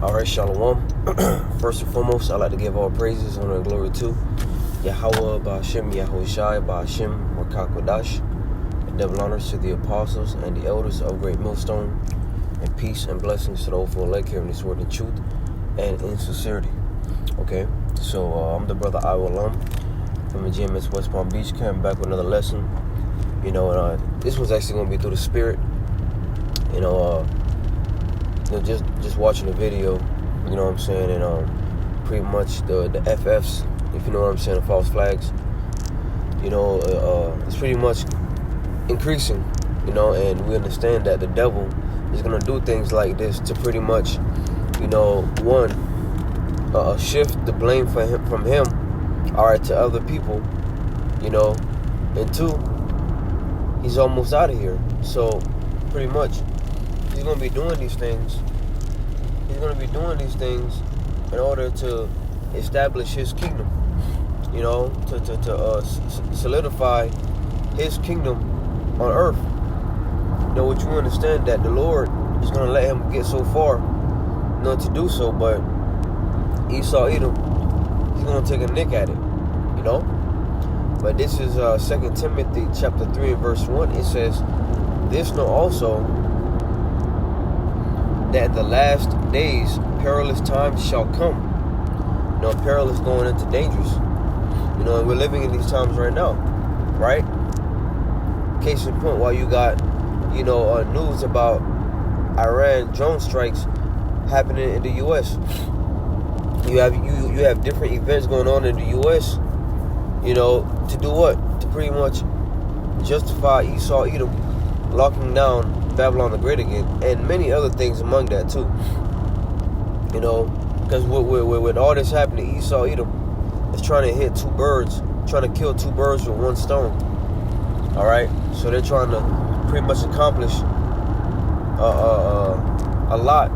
Alright, Shalom. First and foremost, I'd like to give all praises, honor, and glory to Yahweh, Ba'ashem, Yahushai, Ba'ashem, Rakakwadash, and double honors to the apostles and the elders of Great Millstone, and peace and blessings to the old elect hearing this word in truth and in sincerity. Okay, so I'm the brother Iwalam from the GMS West Palm Beach, coming back with another lesson. This one's actually going to be through the Spirit. Just watching the video, you know what I'm saying, and pretty much the FFs, if you know what I'm saying, the false flags, it's pretty much increasing, and we understand that the devil is going to do things like this to pretty much, one, shift the blame from him, all right, to other people, and two, he's almost out of here. So pretty much he's going to be doing these things. He's going to be doing these things in order to establish his kingdom, to solidify his kingdom on earth. Which you understand that the Lord is going to let him get so far, to do so, but Esau Edom, he's going to take a nick at it, But this is 2 Timothy chapter 3 and verse 1. It says, "This know also, that the last days perilous times shall come." Perilous going into dangerous. And we're living in these times right now, right? Case in point, while you got, news about Iran drone strikes happening in the U.S. You have different events going on in the U.S., to do what? To pretty much justify Esau Edom locking down Babylon the Great again, and many other things among that too. Because with all this happening, Esau Edom is trying to kill two birds with one stone. All right, so they're trying to pretty much accomplish a lot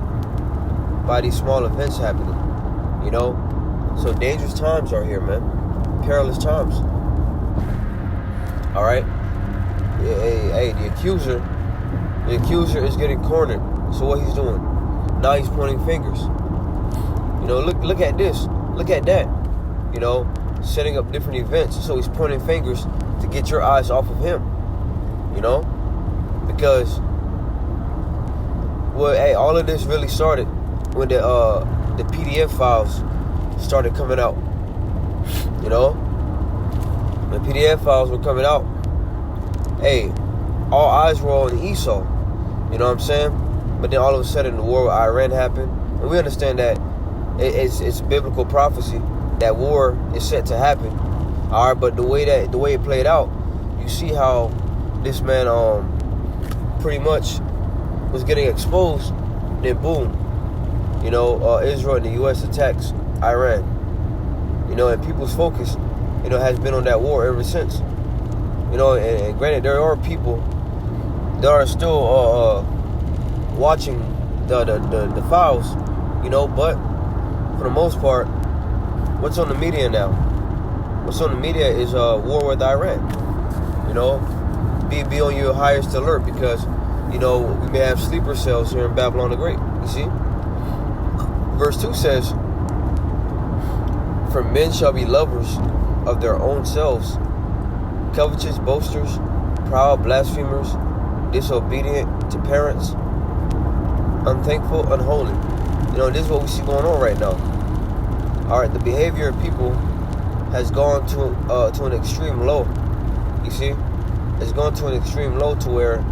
by these small events happening. So dangerous times are here, man. Perilous times. All right. Hey, the accuser is getting cornered. So what he's doing? Now he's pointing fingers. Look at this. Look at that. Setting up different events. So he's pointing fingers to get your eyes off of him. Because all of this really started when the PDF files started coming out. The PDF files were coming out. Hey, all eyes were on Esau. You know what I'm saying? But then all of a sudden the war with Iran happened. And we understand that it's biblical prophecy that war is set to happen. All right, but the way it played out, you see how this man pretty much was getting exposed. Then boom, Israel and the U.S. attacks Iran. And people's focus, has been on that war ever since. And granted, there are people that are still watching the files, but for the most part, what's on the media now? What's on the media is war with Iran. Be on your highest alert, because we may have sleeper cells here in Babylon the Great. You see, verse 2 says, "For men shall be lovers of their own selves, covetous, boasters, proud, blasphemers, disobedient to parents, unthankful, unholy." This is what we see going on right now. All right, the behavior of people has gone to an extreme low. You see, it's gone to an extreme low to where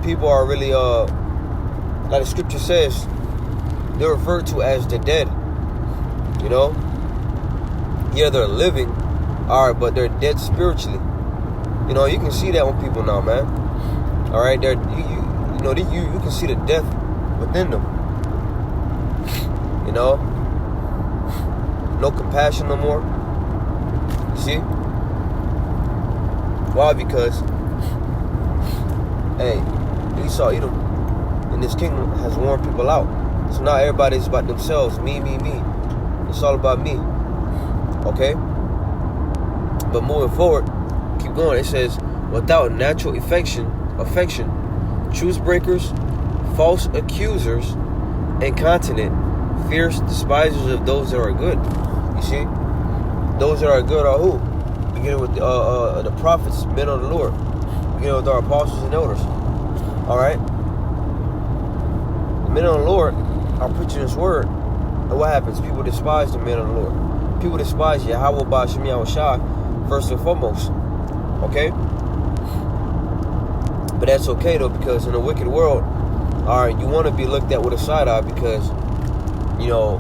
people are really, like the scripture says, they're referred to as the dead. Yeah, they're living, all right, but they're dead spiritually. You can see that on people now, man. All right, you can see the death within them. No compassion no more. You see? Why? Because, Esau Edom in this kingdom has worn people out. So now everybody's about themselves. Me. It's all about me. Okay? But moving forward, keep going. It says, "Without natural affection, truce breakers, false accusers, incontinent, fierce despisers of those that are good. You see? Those that are good are who? Beginning with the prophets, men of the Lord. Beginning with our apostles and elders. Alright? The men of the Lord are preaching this word. And what happens? People despise the men of the Lord. People despise Yahweh Ba'Shem Yahushua first and foremost. Okay? But that's okay though, because in a wicked world, alright, you want to be looked at with a side eye because, you know,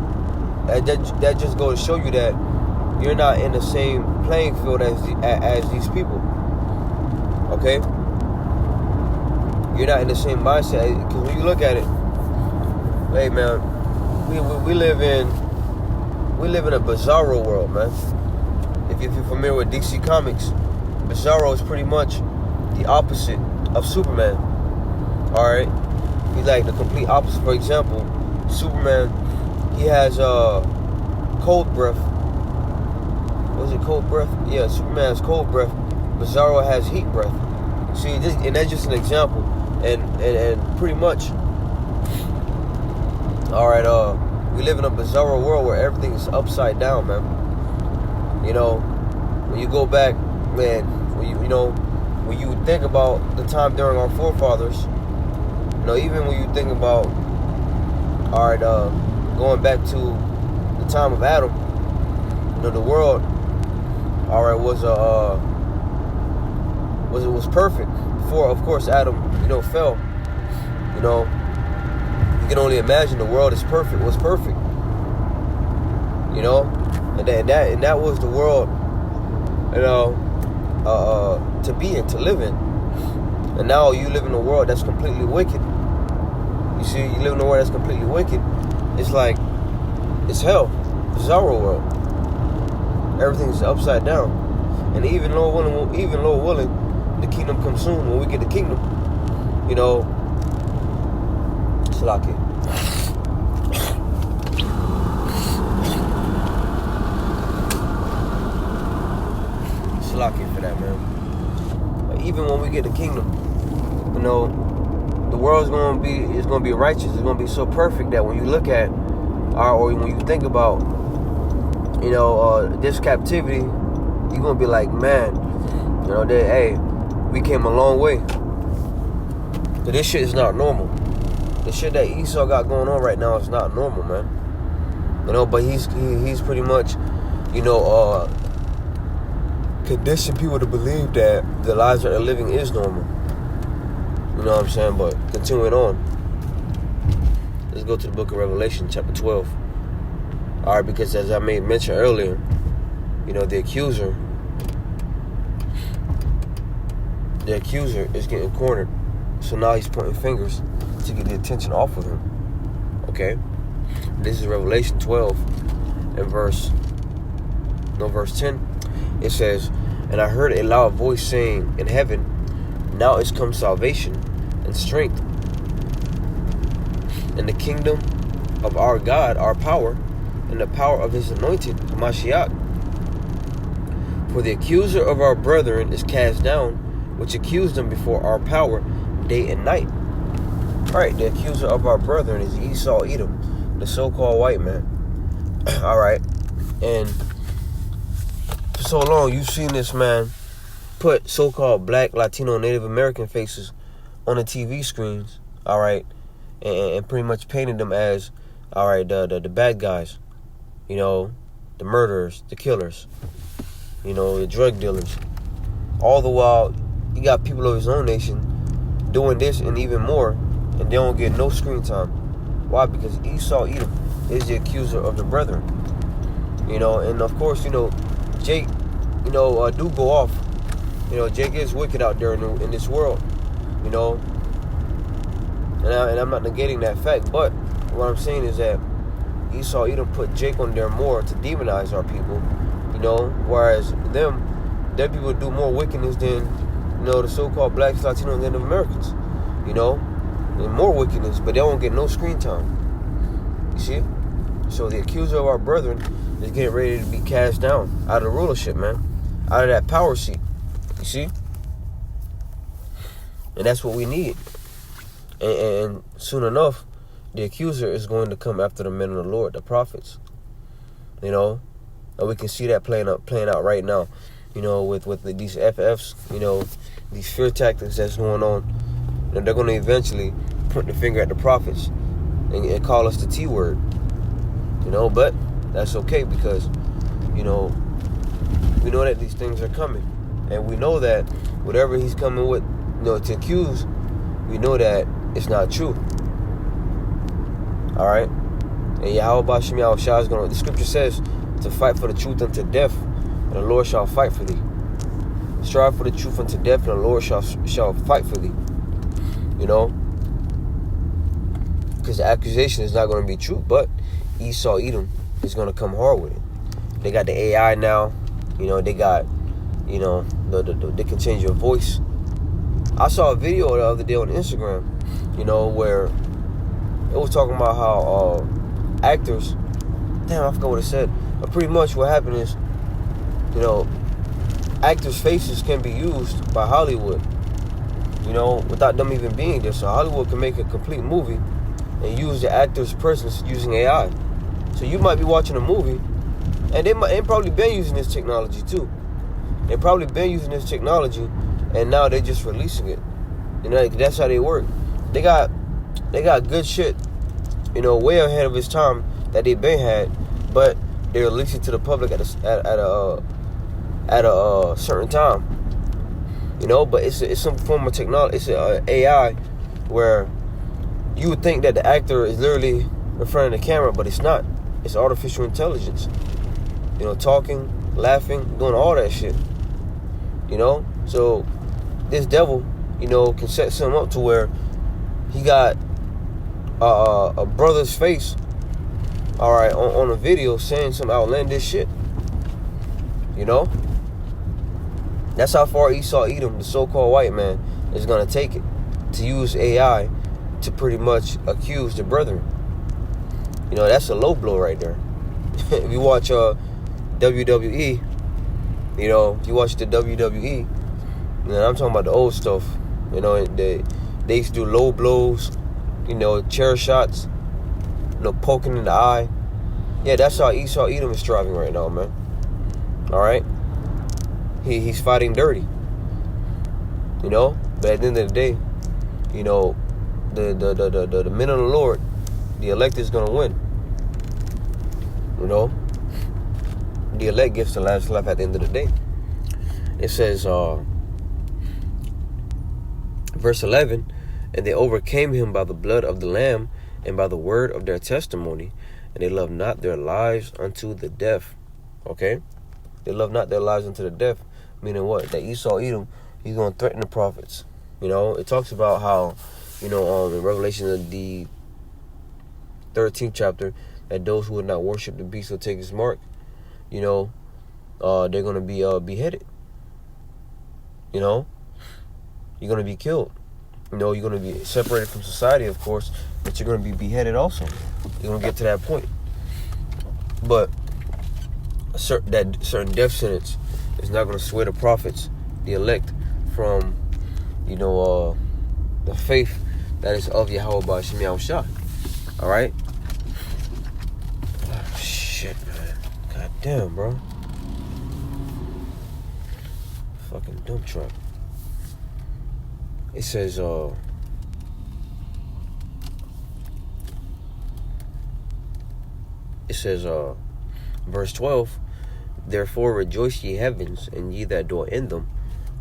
that just goes to show you that you're not in the same playing field as these people. Okay? You're not in the same mindset. Because when you look at it, hey man, we live in a Bizarro world, man. If you're familiar with DC Comics, Bizarro is pretty much the opposite of Superman. Alright? He's like the complete opposite. For example, Superman, he has cold breath. Was it cold breath? Yeah, Superman has cold breath. Bizarro has heat breath. See, and that's just an example. And pretty much, alright, we live in a Bizarro world where everything is upside down, man. You know, when you go back, man, when you think about the time during our forefathers, you know, even when you think about, alright, going back to the time of Adam, you know, the world, alright, was perfect before, of course, Adam, you know, fell. You know, you can only imagine the world is perfect. Was perfect. You know, and that was the world, you know, to be in, to live in. And now you live in a world that's completely wicked. You see, you live in a world that's completely wicked. It's like, it's hell. Bizarro world. Everything's upside down. And even Lord willing, the kingdom comes soon. When we get the kingdom, you know, Salaki. Salaki for that, man. But even when we get the kingdom, you know, the world's gonna be righteous. It's gonna be so perfect that when you look at, or when you think about, you know, this captivity, you're gonna be like, man, you know, hey, we came a long way. But this shit is not normal. The shit that Esau got going on right now is not normal, man. You know, but he's pretty much, you know, conditioned people to believe that the lives that they're living is normal. You know what I'm saying? But continuing on, let's go to the book of Revelation, chapter 12. All right, because as I made mention earlier, you know, the accuser is getting cornered. So now he's pointing fingers to get the attention off of him. Okay? This is Revelation 12 and verse 10. It says, "And I heard a loud voice saying in heaven, now is come salvation and strength, and the kingdom of our God, our power, and the power of his anointed, Mashiach. For the accuser of our brethren is cast down, which accused them before our power day and night." Alright, the accuser of our brethren is Esau Edom, the so-called white man. Alright, and for so long you've seen this man put so-called black, Latino, Native American faces on the TV screens, alright, and pretty much painted them as, alright, the bad guys, you know, the murderers, the killers, you know, the drug dealers. All the while, you got people of his own nation doing this and even more, and they don't get no screen time. Why? Because Esau Edom is the accuser of the brethren. You know, and of course, you know, Jake, you know, do go off. You know, Jake is wicked out there in this world. You know, and I'm not negating that fact, but what I'm saying is that Esau Edom put Jake on there more to demonize our people. You know, whereas their people do more wickedness than, you know, the so-called blacks, Latinos, and Native Americans. You know, and more wickedness, but they don't get no screen time. You see? So the accuser of our brethren is getting ready to be cast down out of the rulership, man. Out of that power seat. You see? And that's what we need. And soon enough, the accuser is going to come after the men of the Lord, the prophets. You know, and we can see that playing out right now. You know, with these FFs, you know, these fear tactics that's going on. You know, they're going to eventually point the finger at the prophets and call us the T word. You know, but that's okay because, you know, we know that these things are coming. And we know that whatever he's coming with, you know, to accuse, we know that it's not true. All right? And Yahweh Bashim Yahushua is going to, the scripture says, to fight for the truth unto death, and the Lord shall fight for thee. Strive for the truth unto death, and the Lord shall fight for thee. You know? Because the accusation is not going to be true, but Esau, Edom is going to come hard with it. They got the AI now. You know, they got, you know, they can change your voice. I saw a video the other day on Instagram, you know, where it was talking about how actors, damn, I forgot what it said, but pretty much what happened is, you know, actors' faces can be used by Hollywood, you know, without them even being there. So Hollywood can make a complete movie and use the actor's presence using AI. So you might be watching a movie, and they probably been using this technology too. They probably been using this technology, and now they're just releasing it. You know, that's how they work. They got good shit, you know, way ahead of its time that they been had, but they release it to the public at a certain time. You know, but it's some form of technology. It's a AI where you would think that the actor is literally in front of the camera, but it's not. It's artificial intelligence. You know, talking, laughing, doing all that shit. You know, so this devil, you know, can set something up to where he got a brother's face, all right, on a video saying some outlandish shit. You know, that's how far Esau Edom, the so-called white man, is gonna take it, to use AI to pretty much accuse the brethren. You know, that's a low blow right there. If you watch WWE, you know, if you watch the WWE, and I'm talking about the old stuff, you know, they used to do low blows, you know, chair shots, you know, poking in the eye. Yeah, that's how Esau Edom is striving right now, man. All right? He's fighting dirty. You know? But at the end of the day, you know, the men of the Lord, the elect is going to win. You know? The elect gets the last life at the end of the day. It says, verse 11, and they overcame him by the blood of the Lamb and by the word of their testimony, and they loved not their lives unto the death. Okay? They loved not their lives unto the death. Meaning what? That Esau Edom, he's going to threaten the prophets. You know, it talks about how, you know, in Revelation, the 13th chapter, that those who would not worship the beast or take his mark, you know, they're going to be beheaded. You know, you're going to be killed. You know, you're going to be separated from society, of course, but you're going to be beheaded also. You're going to get to that point. But that certain death sentence is not going to sway the prophets, the elect, from, you know, the faith that is of Yahweh Bashim Yahushua. All right? Oh, shit, man. God damn, bro. Fucking dump truck. It says, verse 12, therefore rejoice ye heavens, and ye that dwell in them.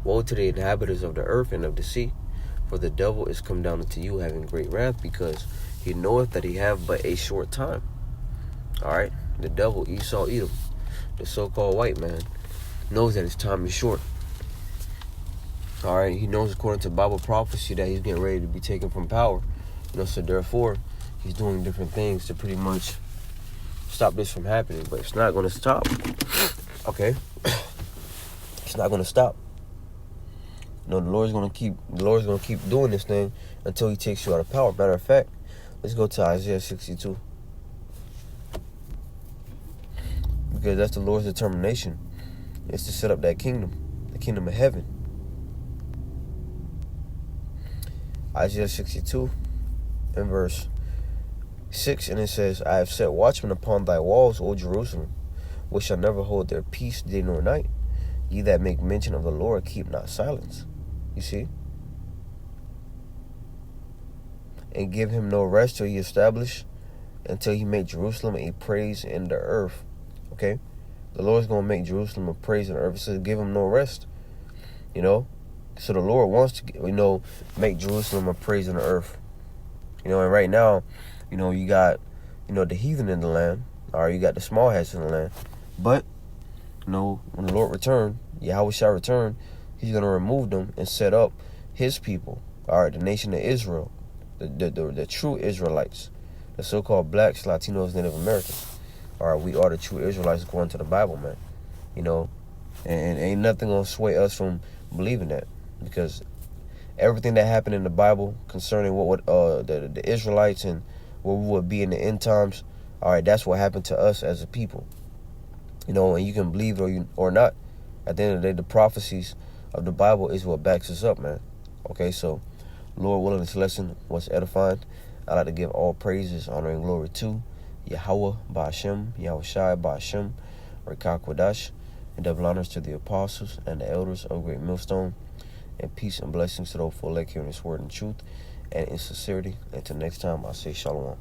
Woe to the inhabitants of the earth and of the sea, for the devil is come down unto you having great wrath, because he knoweth that he have but a short time. Alright, the devil, Esau Edom, the so-called white man, knows that his time is short. Alright, he knows according to Bible prophecy that he's getting ready to be taken from power. You know, so therefore, he's doing different things to pretty much stop this from happening. But it's not going to stop. Okay? It's not going to stop. No, the Lord's going to keep doing this thing until he takes you out of power. Matter of fact, let's go to Isaiah 62. Because that's the Lord's determination. It's to set up that kingdom, the kingdom of heaven. Isaiah 62 and verse 6, and it says, I have set watchmen upon thy walls, O Jerusalem, which shall never hold their peace day nor night. Ye that make mention of the Lord, keep not silence. You see? And give him no rest till he establish, until he make Jerusalem a praise in the earth. Okay? The Lord's going to make Jerusalem a praise in the earth. It says, give him no rest. You know? So the Lord wants to, make Jerusalem a praise in the earth. And right now, you got, the heathen in the land, or you got the small hats in the land. But, when the Lord return, Yahweh shall return, he's going to remove them and set up his people, all right, the nation of Israel, the true Israelites, the so-called blacks, Latinos, Native Americans. All right, we are the true Israelites according to the Bible, man. And ain't nothing going to sway us from believing that, because everything that happened in the Bible concerning what the Israelites and what we would be in the end times, all right, that's what happened to us as a people. And you can believe it or not. At the end of the day, the prophecies of the Bible is what backs us up, man. Okay, so Lord willing, this lesson was edifying. I'd like to give all praises, honor, and glory to Yahweh Ba'ashem, Yahweh Shai Ba'ashem, Rekah Kodash, and double honors to the apostles and the elders of Great Millstone, and peace and blessings to those for elect hearing this word in truth and in sincerity. Until next time, I say shalom.